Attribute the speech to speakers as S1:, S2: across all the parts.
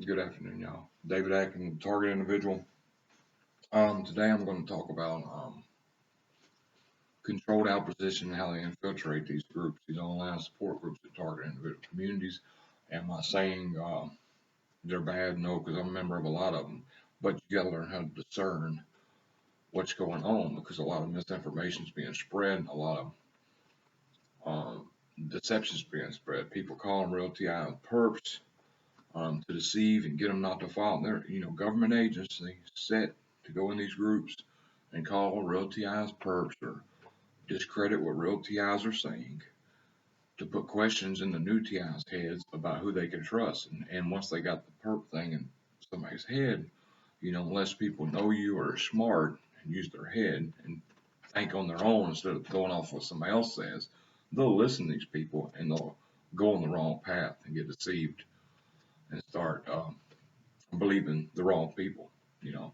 S1: Good afternoon, y'all. David Atkins, target individual. Today I'm going to talk about controlled opposition and how they infiltrate these groups, these online support groups that target individual communities. Am I saying they're bad? No, because I'm a member of a lot of them. But you got to learn how to discern what's going on because a lot of misinformation is being spread, a lot of deception is being spread. People call them real TI perps to deceive and get them not to follow. They're, government agency set to go in these groups and call real TIs perps or discredit what real TIs are saying to put questions in the new TIs' heads about who they can trust. And once they got the perp thing in somebody's head, unless people know you or are smart and use their head and think on their own instead of going off what somebody else says, they'll listen to these people and they'll go on the wrong path and get deceived and start believing the wrong people, you know.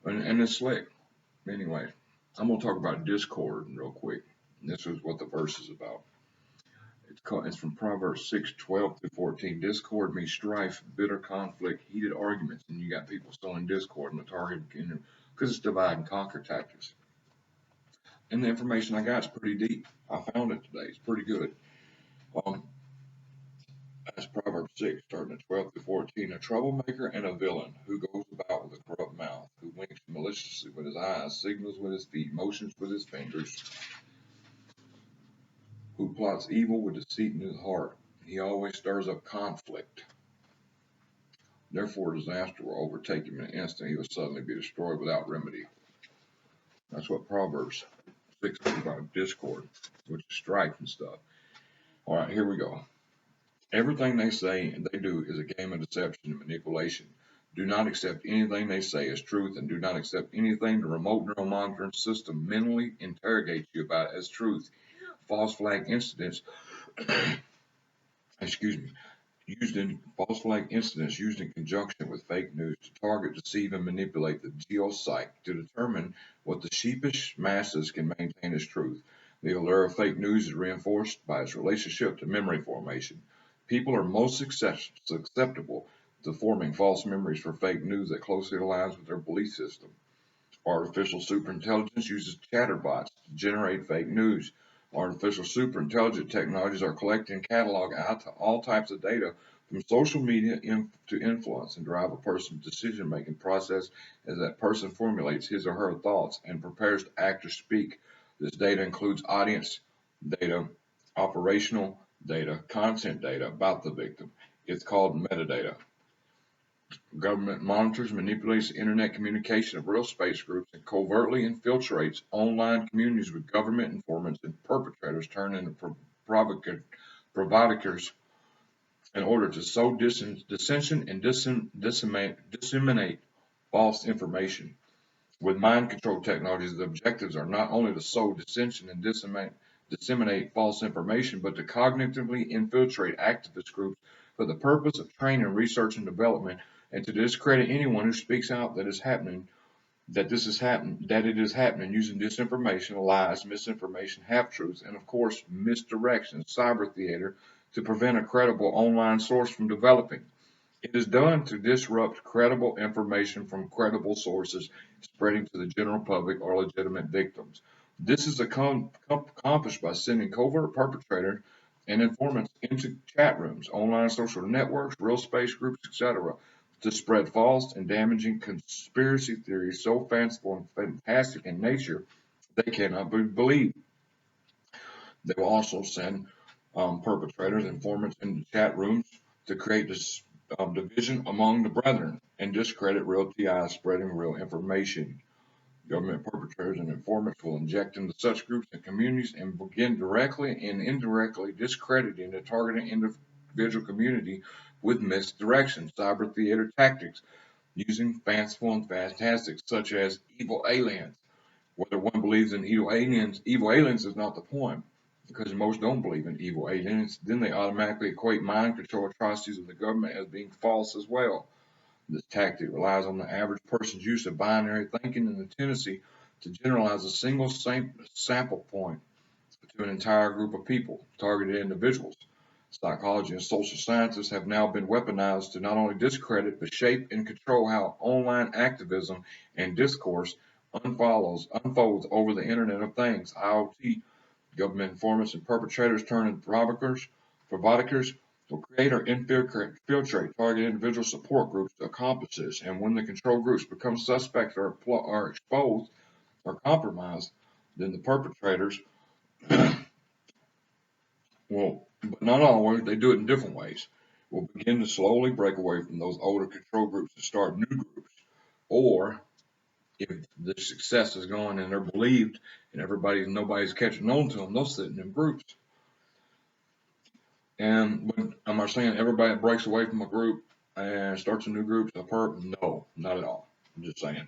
S1: And it's slick. Anyway, I'm going to talk about discord real quick. This is what the verse is about. It's from Proverbs 6:12-14. Discord means strife, bitter conflict, heated arguments, and you got people sowing discord in the target because it's divide and conquer tactics. And the information I got is pretty deep. I found it today. It's pretty good. That's Proverbs 6, starting at 12-14. A troublemaker and a villain who goes about with a corrupt mouth, who winks maliciously with his eyes, signals with his feet, motions with his fingers, who plots evil with deceit in his heart. He always stirs up conflict. Therefore, disaster will overtake him in an instant. He will suddenly be destroyed without remedy. That's what Proverbs 6 is about, discord, which is strife and stuff. All right, here we go. Everything they say and they do is a game of deception and manipulation. Do not accept anything they say as truth, and do not accept anything the remote neural monitoring system mentally interrogates you about as truth. False flag incidents, false flag incidents used in conjunction with fake news to target, deceive, and manipulate the geopsych to determine what the sheepish masses can maintain as truth. The allure of fake news is reinforced by its relationship to memory formation. People are most susceptible to forming false memories for fake news that closely aligns with their belief system. Artificial superintelligence uses chatterbots to generate fake news. Artificial superintelligence technologies are collecting and catalog out to all types of data from social media to influence and drive a person's decision-making process as that person formulates his or her thoughts and prepares to act or speak. This data includes audience data, operational data, content data about the victim. It's called metadata. Government monitors, manipulates the internet communication of real space groups, and covertly infiltrates online communities with government informants and perpetrators turned into provocateurs in order to sow dissension and disseminate false information. With mind control technologies, the objectives are not only to sow dissension and disseminate false information, but to cognitively infiltrate activist groups for the purpose of training, research, and development, and to discredit anyone who speaks out that it is happening using disinformation, lies, misinformation, half-truths, and of course misdirection, cyber theater, to prevent a credible online source from developing. It is done to disrupt credible information from credible sources, spreading to the general public or legitimate victims. This is accomplished by sending covert perpetrators and informants into chat rooms, online social networks, real space groups, etc., to spread false and damaging conspiracy theories so fanciful and fantastic in nature they cannot be believed. They will also send perpetrators, informants into chat rooms to create this division among the brethren and discredit real TIs spreading real information. Government perpetrators and informants will inject into such groups and communities and begin directly and indirectly discrediting the targeting individual community with misdirection, cyber theater tactics, using fanciful and fantastic such as evil aliens. Whether one believes in evil aliens is not the point, because most don't believe in evil aliens. Then they automatically equate mind control atrocities of the government as being false as well. This tactic relies on the average person's use of binary thinking and the tendency to generalize a single sample point to an entire group of people, targeted individuals. Psychology and social sciences have now been weaponized to not only discredit but shape and control how online activism and discourse unfolds over the Internet of Things, IoT. Government informants and perpetrators turn into provocateurs will create or infiltrate target individual support groups to accomplish this. And when the control groups become suspects or are exposed or compromised, then the perpetrators will, but not always, they do it in different ways, will begin to slowly break away from those older control groups and start new groups. Or if the success is going and they're believed and nobody's catching on to them, they'll sit in them groups. And am I saying everybody that breaks away from a group and starts a new group is a perp? No, not at all. I'm just saying.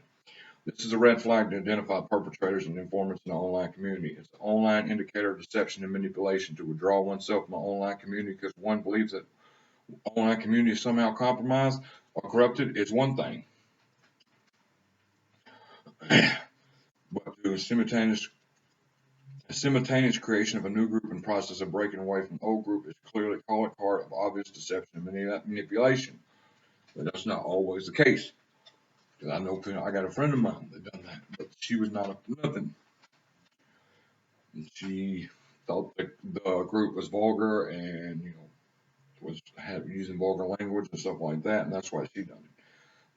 S1: This is a red flag to identify perpetrators and informants in the online community. It's an online indicator of deception and manipulation. To withdraw oneself from the online community because one believes that online community is somehow compromised or corrupted is one thing. But to simultaneous creation of a new group and process of breaking away from the old group is clearly part of obvious deception and manipulation. But that's not always the case. Because I got a friend of mine that done that, but she was not up to nothing. And she thought the group was vulgar and was using vulgar language and stuff like that, and that's why she done it.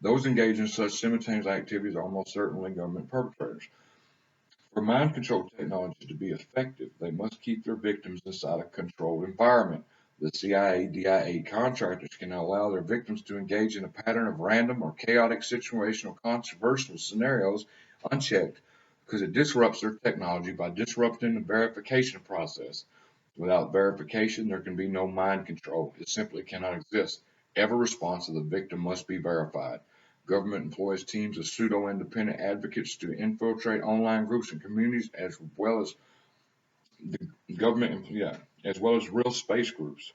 S1: Those engaged in such simultaneous activities are almost certainly government perpetrators. For mind control technologies to be effective, they must keep their victims inside a controlled environment. The CIA, DIA contractors can allow their victims to engage in a pattern of random or chaotic situational controversial scenarios unchecked because it disrupts their technology by disrupting the verification process. Without verification, there can be no mind control. It simply cannot exist. Every response of the victim must be verified. Government employs teams of pseudo-independent advocates to infiltrate online groups and communities as well as as well as real space groups.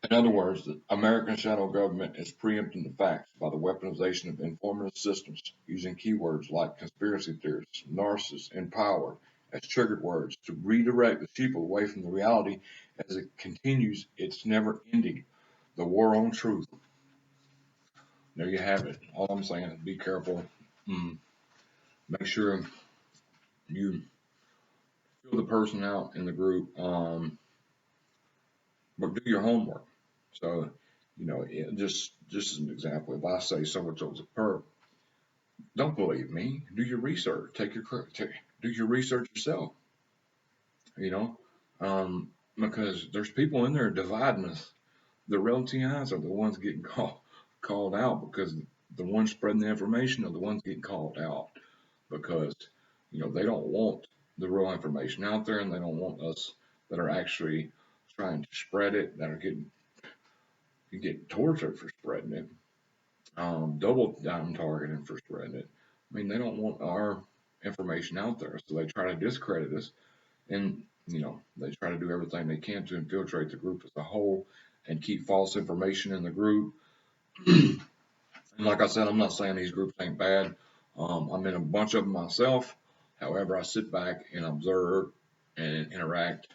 S1: In other words, the American shadow government is preempting the facts by the weaponization of informative systems using keywords like conspiracy theorists, narcissists, and power as triggered words to redirect the people away from the reality as it continues its never ending, the war on truth. There you have it. All I'm saying is be careful. Make sure you fill the person out in the group, but do your homework. So, just as an example, if I say so and so's a perp, don't believe me. Do your research. Do your research yourself. You know, because there's people in there dividing us. The real TIs are the ones getting called out because the ones spreading the information are the ones getting called out because they don't want the real information out there, and they don't want us that are actually trying to spread it that are getting tortured for spreading it, double down targeting for spreading it. I mean, they don't want our information out there, so they try to discredit us, and they try to do everything they can to infiltrate the group as a whole and keep false information in the group. And like I said, I'm not saying these groups ain't bad. I'm in a bunch of them myself. However, I sit back and observe and interact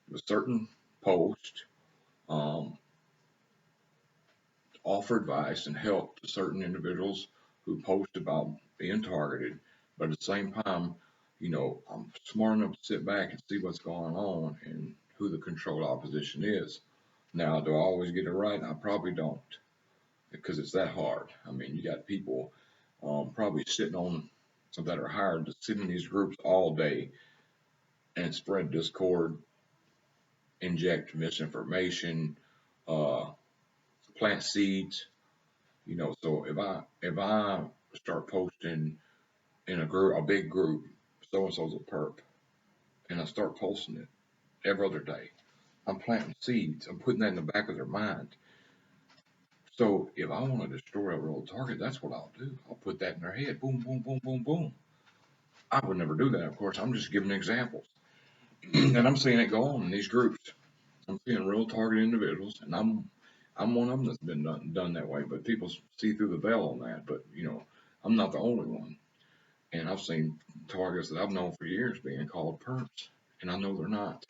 S1: with certain posts, um, offer advice and help to certain individuals who post about being targeted. But at the same time, I'm smart enough to sit back and see what's going on and who the controlled opposition is. Now, do I always get it right? I probably don't because it's that hard. I mean, you got people probably sitting on that are hired to sit in these groups all day and spread discord, inject misinformation, uh, plant seeds. So if I start posting in a big group, so and so's a perp, and I start posting it every other day, I'm planting seeds. I'm putting that in the back of their mind. So if I want to destroy a real target, that's what I'll do. I'll put that in their head. Boom, boom, boom, boom, boom. I would never do that, of course. I'm just giving examples. And I'm seeing it go on in these groups. I'm seeing real targeted individuals, and I'm one of them that's been done that way. But people see through the veil on that. But I'm not the only one. And I've seen targets that I've known for years being called perps, and I know they're not.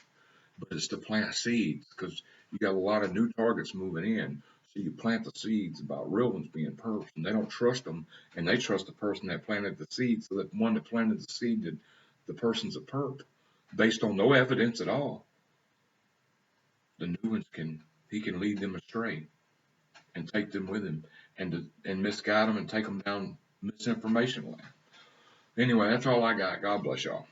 S1: but it's to plant seeds because you got a lot of new targets moving in. So you plant the seeds about real ones being perps, and they don't trust them, and they trust the person that planted the seed. So that one that planted the seed, that the person's a perp, based on no evidence at all. The new ones he can lead them astray and take them with him, and misguide them and take them down misinformation line. Anyway, that's all I got. God bless y'all.